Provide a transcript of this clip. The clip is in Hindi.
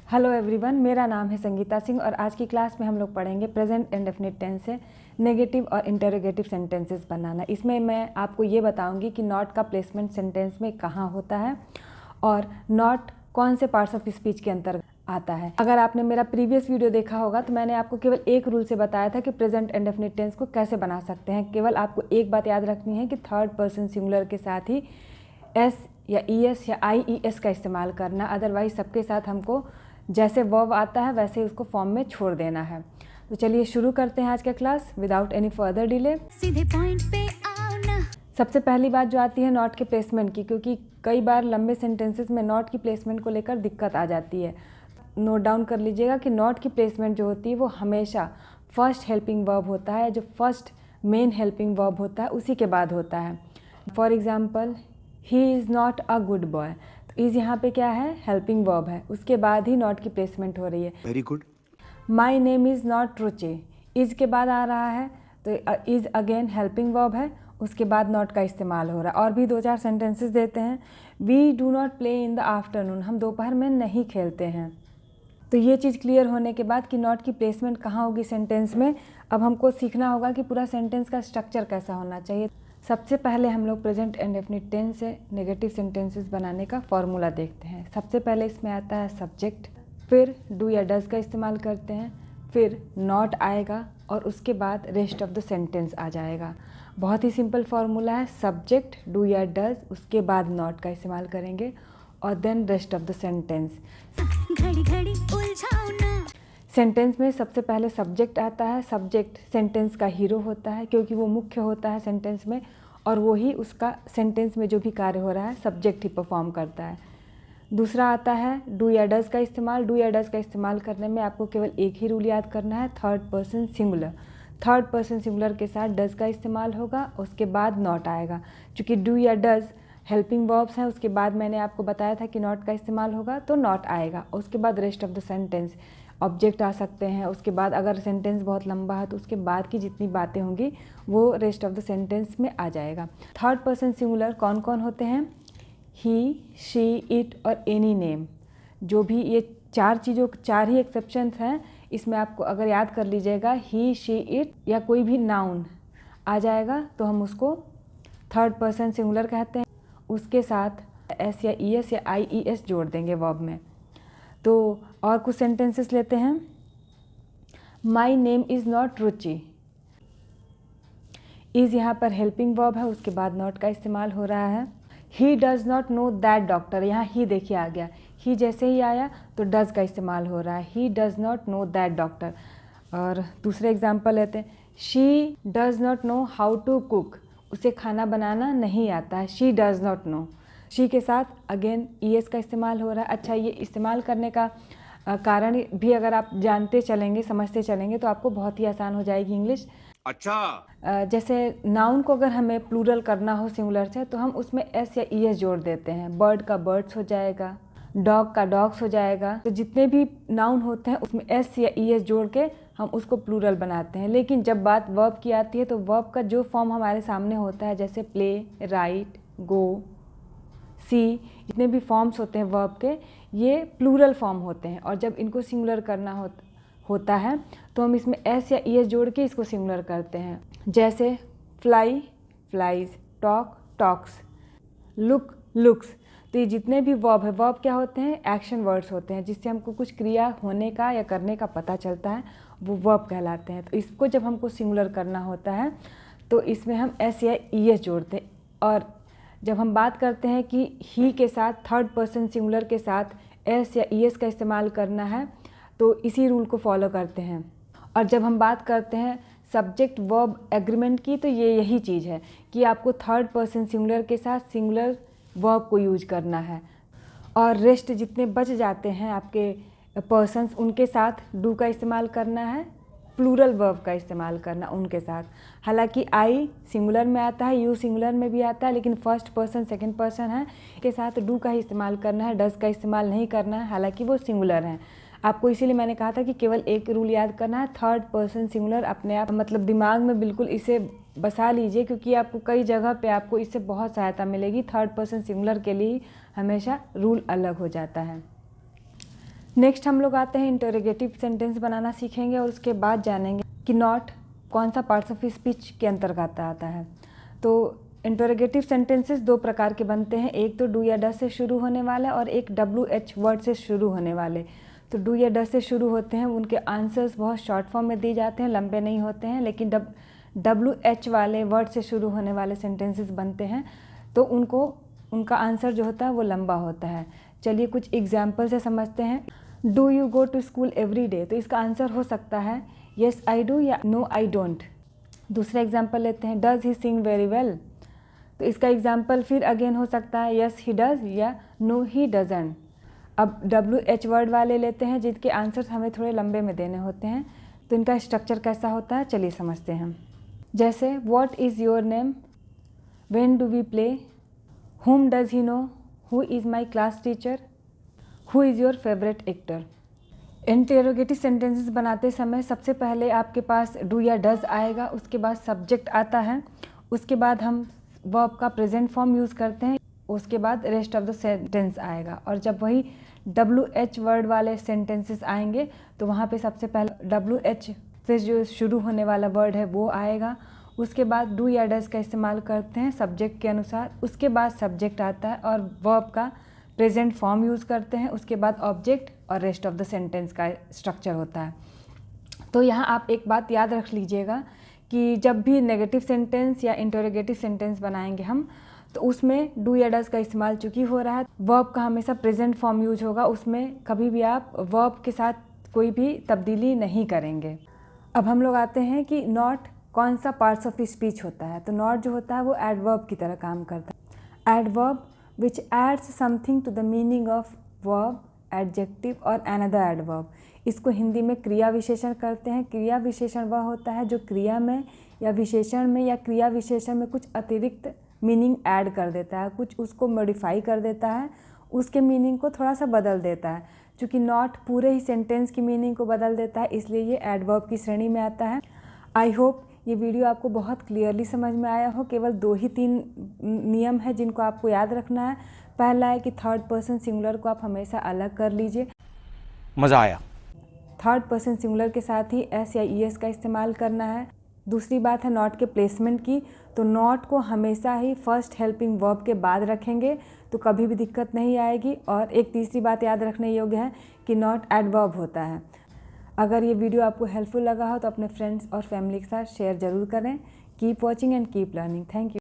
हेलो एवरीवन, मेरा नाम है संगीता सिंह और आज की क्लास में हम लोग पढ़ेंगे प्रेजेंट इंडेफिनिट टेंस से नेगेटिव और इंटरोगेटिव सेंटेंसेस बनाना। इसमें मैं आपको ये बताऊंगी कि नॉट का प्लेसमेंट सेंटेंस में कहाँ होता है और नॉट कौन से पार्ट्स ऑफ स्पीच के अंतर्गत आता है। अगर आपने मेरा प्रीवियस वीडियो देखा होगा तो मैंने आपको केवल एक रूल से बताया था कि प्रेजेंट इंडेफिनिट टेंस को कैसे बना सकते हैं। केवल आपको एक बात याद रखनी है कि थर्ड पर्सन सिंगुलर के साथ ही एस या ईएस या आईईएस का इस्तेमाल करना, अदरवाइज सबके साथ हमको जैसे वर्ब आता है वैसे उसको फॉर्म में छोड़ देना है। तो चलिए शुरू करते हैं आज का class without any further delay. सीधे पॉइंट पे आओ ना। सबसे पहली बात जो आती है नॉट के प्लेसमेंट की, क्योंकि कई बार लंबे सेंटेंसेस में नॉट की प्लेसमेंट को लेकर दिक्कत आ जाती है। नोट डाउन कर लीजिएगा कि नॉट की प्लेसमेंट जो होती है वो हमेशा फर्स्ट हेल्पिंग वर्ब होता है, जो फर्स्ट मेन हेल्पिंग वर्ब होता है उसी के बाद होता है। For example, he is not a good boy, is यहाँ पे क्या है, हेल्पिंग वर्ब है, उसके बाद ही नॉट की प्लेसमेंट हो रही है। Very good. My name is not Ruchi, is के बाद आ रहा है तो इज़ अगेन हेल्पिंग वर्ब है, उसके बाद नॉट का इस्तेमाल हो रहा है। और भी दो चार सेंटेंसेस देते हैं। We do not play in the afternoon, हम दोपहर में नहीं खेलते हैं। तो ये चीज़ क्लियर होने के बाद कि नॉट की प्लेसमेंट कहाँ होगी सेंटेंस में, अब हमको सीखना होगा कि पूरा सेंटेंस का स्ट्रक्चर कैसा होना चाहिए। सबसे पहले हम लोग प्रेजेंट इंडेफिनिट टेंस से नेगेटिव सेंटेंसेस बनाने का फॉर्मूला देखते हैं। सबसे पहले इसमें आता है सब्जेक्ट, फिर डू या डज का इस्तेमाल करते हैं, फिर नॉट आएगा और उसके बाद रेस्ट ऑफ द सेंटेंस आ जाएगा। बहुत ही सिंपल फार्मूला है, सब्जेक्ट डू या डज, उसके बाद नॉट का इस्तेमाल करेंगे और then rest of the sentence. घड़ी घड़ी उलझाओ ना। सेंटेंस में सबसे पहले सब्जेक्ट आता है। सब्जेक्ट सेंटेंस का हीरो होता है क्योंकि वो मुख्य होता है सेंटेंस में और वो ही उसका सेंटेंस में जो भी कार्य हो रहा है सब्जेक्ट ही परफॉर्म करता है। दूसरा आता है डू या डज का इस्तेमाल। डू या डज का इस्तेमाल करने में आपको केवल एक ही रूल याद करना है, third person singular. Third person singular के साथ डज का इस्तेमाल होगा, उसके बाद नॉट आएगा। चूँकि डू या डज हेल्पिंग वर्ब्स हैं, उसके बाद मैंने आपको बताया था कि नॉट का इस्तेमाल होगा तो नॉट आएगा। उसके बाद rest of the sentence object आ सकते हैं। उसके बाद अगर सेंटेंस बहुत लंबा है तो उसके बाद की जितनी बातें होंगी वो रेस्ट ऑफ द सेंटेंस में आ जाएगा। थर्ड पर्सन सिंगुलर कौन कौन होते हैं, ही, शी, इट और एनी नेम। जो भी ये चार चीज़ों, चार ही एक्सेप्शंस हैं, इसमें आपको अगर याद कर लीजिएगा ही, शी, इट या कोई भी नाउन आ जाएगा तो हम उसको थर्ड पर्सन सिंगुलर कहते हैं। उसके साथ एस या ई एस या आई ई एस जोड़ देंगे वर्ब में। तो और कुछ सेंटेंसेस लेते हैं। My name is not Ruchi, is यहाँ पर हेल्पिंग वर्ब है, उसके बाद नॉट का इस्तेमाल हो रहा है। He does not know that doctor, यहाँ ही देखिए आ गया, ही जैसे ही आया तो डज़ का इस्तेमाल हो रहा है, he does not know that doctor. और दूसरे एग्जाम्पल लेते हैं। She does not know how to cook, उसे खाना बनाना नहीं आता है, she does not know. She के साथ अगेन ई एस का इस्तेमाल हो रहा है। अच्छा, ये इस्तेमाल करने का कारण भी अगर आप जानते चलेंगे, समझते चलेंगे तो आपको बहुत ही आसान हो जाएगी इंग्लिश। अच्छा, जैसे नाउन को अगर हमें प्लूरल करना हो सिंगुलर से तो हम उसमें एस या ई एस जोड़ देते हैं। बर्ड का बर्ड्स हो जाएगा, डॉग का डॉग्स हो जाएगा। तो जितने भी नाउन होते हैं उसमें एस या ई एस जोड़ के हम उसको प्लूरल बनाते हैं। लेकिन जब बात वर्ब की आती है तो वर्ब का जो फॉर्म हमारे सामने होता है, जैसे प्ले, राइट, गो, सी, जितने भी फॉर्म्स होते हैं वर्ब के, ये प्लूरल फॉर्म होते हैं। और जब इनको सिंगुलर करना होता है तो हम इसमें एस या ई एस जोड़ के इसको सिंगुलर करते हैं। जैसे fly, flies, talk, talks, look, looks. तो ये जितने भी वर्ब है, वर्ब क्या होते हैं, एक्शन वर्ड्स होते हैं, जिससे हमको कुछ क्रिया होने का या करने का पता चलता है, वो वर्ब कहलाते हैं। तो इसको जब हमको सिंगुलर करना होता है तो इसमें हम एस या ई एस जोड़ते हैं। और जब हम बात करते हैं कि ही के साथ थर्ड पर्सन सिंगुलर के साथ एस या ई एस का इस्तेमाल करना है तो इसी रूल को फॉलो करते हैं। और जब हम बात करते हैं सब्जेक्ट वर्ब एग्रीमेंट की तो ये यही चीज़ है कि आपको थर्ड पर्सन सिंगुलर के साथ सिंगुलर वर्ब को यूज करना है। और रेस्ट जितने बच जाते हैं आपके पर्सन्स, उनके साथ डू का इस्तेमाल करना है, प्लूरल वर्ब का इस्तेमाल करना उनके साथ। हालांकि आई सिंगुलर में आता है, यू सिंगुलर में भी आता है, लेकिन फर्स्ट पर्सन सेकंड पर्सन है के साथ डू का ही इस्तेमाल करना है, डज का इस्तेमाल नहीं करना है, हालांकि वो सिंगुलर हैं। आपको इसीलिए मैंने कहा था कि केवल एक रूल याद करना है, थर्ड पर्सन सिंगुलर। अपने आप मतलब दिमाग में बिल्कुल इसे बसा लीजिए, क्योंकि आपको कई जगह पे आपको इससे बहुत सहायता मिलेगी। थर्ड पर्सन सिंगुलर के लिए हमेशा रूल अलग हो जाता है। नेक्स्ट हम लोग आते हैं इंटरोगेटिव सेंटेंस बनाना सीखेंगे और उसके बाद जानेंगे कि नॉट कौन सा पार्ट्स ऑफ स्पीच के अंतर्गत आता है। तो इंटरोगेटिव सेंटेंसेस दो प्रकार के बनते हैं, एक तो डू या डज से शुरू होने वाला और एक WH वर्ड से शुरू होने वाले। तो डू या डज से शुरू होते हैं, उनके आंसर्स बहुत शॉर्ट फॉर्म में दिए जाते हैं, लंबे नहीं होते हैं, लेकिन WH वाले वर्ड से शुरू होने वाले सेंटेंसेस बनते हैं तो उनका आंसर जो होता है वो लंबा होता है। चलिए कुछ एग्जाम्पल से समझते हैं। Do you go to school every day, तो इसका आंसर हो सकता है येस आई डू या नो आई डोंट। दूसरा एग्जाम्पल लेते हैं, does he sing very well, तो इसका एग्जाम्पल फिर अगेन हो सकता है येस ही डज या नो ही डजंट। अब WH वर्ड वाले लेते हैं जिनके आंसर्स हमें थोड़े लंबे में देने होते हैं, तो इनका स्ट्रक्चर कैसा होता है चलिए समझते हैं। जैसे what is your name, when do we play, whom does he know, who is my class teacher, who is your favorite actor। Interrogative sentences बनाते समय सबसे पहले आपके पास डू या डज आएगा, उसके बाद सब्जेक्ट आता है, उसके बाद हम वर्ब का प्रेजेंट फॉर्म यूज़ करते हैं, उसके बाद रेस्ट ऑफ द सेंटेंस आएगा। और जब वही WH वर्ड वाले सेंटेंसेस आएंगे तो वहाँ पे सबसे पहले WH से जो शुरू होने वाला वर्ड है वो आएगा, उसके बाद डू या डज का इस्तेमाल करते हैं सब्जेक्ट के अनुसार, उसके बाद सब्जेक्ट आता है और वर्ब का प्रेजेंट फॉर्म यूज़ करते हैं, उसके बाद ऑब्जेक्ट और रेस्ट ऑफ द सेंटेंस का स्ट्रक्चर होता है। तो यहाँ आप एक बात याद रख लीजिएगा कि जब भी नेगेटिव सेंटेंस या इंटरोगेटिव सेंटेंस बनाएंगे हम तो उसमें डू या डज का इस्तेमाल चूँकि हो रहा है, वर्ब का हमेशा प्रेजेंट फॉर्म यूज होगा, उसमें कभी भी आप वर्ब के साथ कोई भी तब्दीली नहीं करेंगे। अब हम लोग आते हैं कि नॉट कौन सा पार्ट्स ऑफ स्पीच होता है। तो नॉट जो होता है वो एडवर्ब की तरह काम करता है। Adverb which adds something to the meaning of verb, adjective और अनदर एडवर्ब। इसको हिंदी में क्रिया विशेषण करते हैं। क्रिया विशेषण वह होता है जो क्रिया में या विशेषण में या क्रिया विशेषण में कुछ अतिरिक्त मीनिंग ऐड कर देता है, कुछ उसको मॉडिफाई कर देता है, उसके मीनिंग को थोड़ा सा बदल देता है। चूँकि नॉट पूरे ही सेंटेंस की मीनिंग को बदल देता है इसलिए ये एडवर्ब की श्रेणी में आता है। आई होप ये वीडियो आपको बहुत क्लियरली समझ में आया हो। केवल 2 ही 3 नियम है जिनको आपको याद रखना है। पहला है कि थर्ड पर्सन सिंगुलर को आप हमेशा अलग कर लीजिए। मज़ा आया। थर्ड पर्सन सिंगुलर के साथ ही एस या ईएस का इस्तेमाल करना है। दूसरी बात है नॉट के प्लेसमेंट की, तो नॉट को हमेशा ही फर्स्ट हेल्पिंग वर्ब के बाद रखेंगे तो कभी भी दिक्कत नहीं आएगी। और एक तीसरी बात याद रखने योग्य है कि नॉट एडवर्ब होता है। अगर ये वीडियो आपको हेल्पफुल लगा हो तो अपने फ्रेंड्स और फैमिली के साथ शेयर ज़रूर करें। Keep watching and keep learning. Thank you.